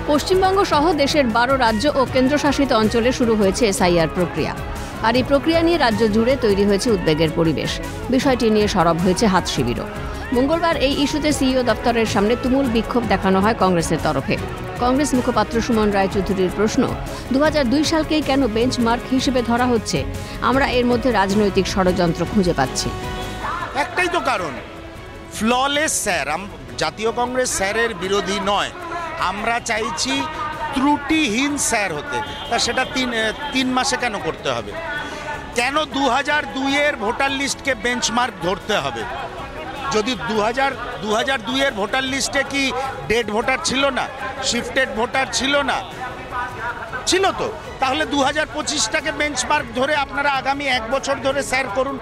পশ্চিমবঙ্গ সহ দেশের 12 রাজ্য ও কেন্দ্রশাসিত অঞ্চলে শুরু হয়েছে এসআইআর প্রক্রিয়া। আর এই প্রক্রিয়া নিয়ে রাজ্য জুড়ে তৈরি হয়েছে উদ্বেগের পরিবেশ। বিষয়টি নিয়ে সরব হয়েছে হাত শিবিরও। মঙ্গলবার এই ইস্যুতে সিইও দপ্তরের সামনে তুমুল বিক্ষোভ দেখানো হয় কংগ্রেসের তরফে। কংগ্রেস মুখপাত্র সুমন রায়চৌধুরীর প্রশ্ন, 2002 সালকেই কেন বেঞ্চমার্ক হিসেবে ধরা হচ্ছে? আমরা এর মধ্যে রাজনৈতিক ষড়যন্ত্র খুঁজে পাচ্ছি। একটাই তো কারণ, ফ্ললেস স্যার। জাতীয় কংগ্রেস স্যারের বিরোধী নয়, আমরা চাইছি ত্রুটিহীন স্যার হতে। তা সেটা তিন মাসে কেন করতে হবে? কেন 2002-এর ভোটার লিস্টকে বেঞ্চমার্ক ধরতে হবে? যদি 2002-এর ভোটার লিস্টে কি ডেড ভোটার ছিল না, শিফটেড ভোটার ছিল না? ছিল তো। তাহলে 2025টাকে বেঞ্চমার্ক ধরে আপনারা আগামী 1 বছর ধরে স্যার করুন।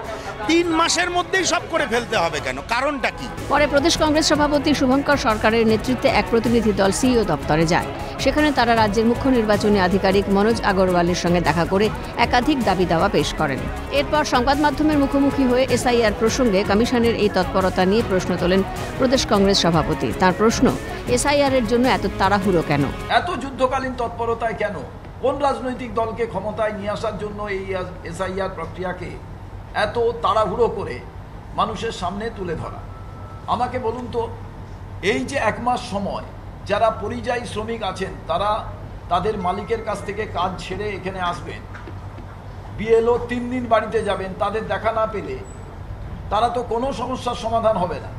3 মাসের মধ্যেই সব করে ফেলতে হবে কেন? কারণটা কি? পরে প্রদেশ কংগ্রেস সভাপতি শুভঙ্কর সরকারের নেতৃত্বে এক প্রতিনিধি দল সিইও দপ্তরে যায়। সেখানে তারা রাজ্যের মুখ্য নির্বাচনী আধিকারিক মনোজ আগরওয়ালের সঙ্গে দেখা করে একাধিক দাবি দাওয়া পেশ করেন। এরপর সংবাদ মাধ্যমের মুখোমুখি হয়ে এসআইআর প্রসঙ্গে কমিশনের এই তৎপরতা নিয়ে প্রশ্ন তোলেন প্রদেশ কংগ্রেস সভাপতি। তার প্রশ্ন, এসআইআর এর জন্য এত তাড়াহুড়ো কেন? এত যুদ্ধকালীন তৎপরতায় কেন? কোন রাজনৈতিক দলকে ক্ষমতায় নিয়ে আসার জন্য এই এসআইআর প্রক্রিয়াকে এত তাড়াহুড়ো করে মানুষের সামনে তুলে ধরা? আমাকে বলুন তো, এই যে 1 মাস সময় যারা পরিযায়ী শ্রমিক আছেন তারা তাদের মালিকের কাছ থেকে কাজ ছেড়ে এখানে আসবেন, বিএলও 3 দিন বাড়িতে যাবেন, তাদের দেখা না পেলে তারা তো কোনো সমস্যার সমাধান হবে না।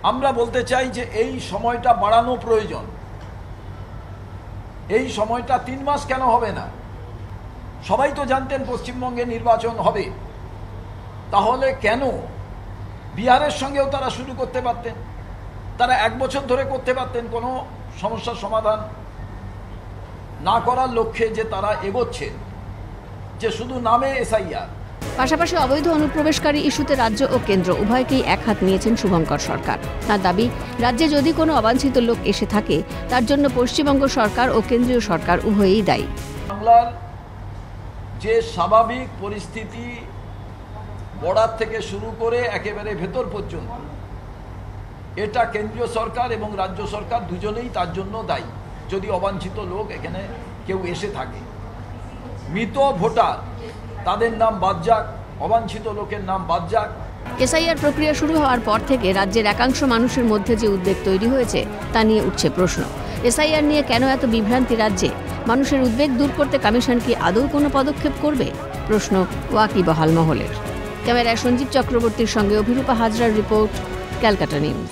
আমরা বলতে চাই যে এই সময়টা বাড়ানো প্রয়োজন। এই সময়টা 3 মাস কেন হবে না? সবাই তো জানতেন পশ্চিমবঙ্গে নির্বাচন হবে, তাহলে কেন? বিহারের সঙ্গেও তারা শুরু করতে পারতেন, তারা 1 বছর ধরে করতে পারতেন। কোনো সমস্যার সমাধান না করার লক্ষ্যে যে তারা এগোচ্ছেন, যে শুধু নামে এসআইআর। পাশাপাশি অবৈধ অনুপ্রবেশকারী ইস্যুতে রাজ্য ও কেন্দ্র উভয়কেই একহাত নিয়েছেন শুভঙ্কর সরকার। তার দাবি, রাজ্যে যদি কোনো অবাঞ্ছিত লোক এসে থাকে তার জন্য পশ্চিমবঙ্গ সরকার ও কেন্দ্রীয় সরকার উভয়ই দায়ী। বাংলার যে স্বাভাবিক পরিস্থিতি বর্ডার থেকে শুরু করে একেবারে ভেতর পর্যন্ত, এটা কেন্দ্রীয় সরকার এবং রাজ্য সরকার দুজনেই তার জন্য দায়ী। যদি অবাঞ্ছিত লোক এখানে কেউ এসে থাকে, মৃত ভোটার তাদের নাম বাদ যাক, অবাঞ্ছিত লোকের নাম বাদ যাক। এসআইআর প্রক্রিয়া শুরু হওয়ার পর থেকে রাজ্যের একাংশ মানুষের মধ্যে যে উদ্বেগ তৈরি হয়েছে তা নিয়ে উঠছে প্রশ্ন। এসআইআর নিয়ে কেন এত বিভ্রান্তি রাজ্যে? মানুষের উদ্বেগ দূর করতে কমিশন কি আদৌ কোনো পদক্ষেপ করবে? প্রশ্ন ওয়াকিবহাল মহলের। ক্যামেরায় সঞ্জীব চক্রবর্তীর সঙ্গে অভিরূপা হাজরার রিপোর্ট, ক্যালকাটা নিউজ।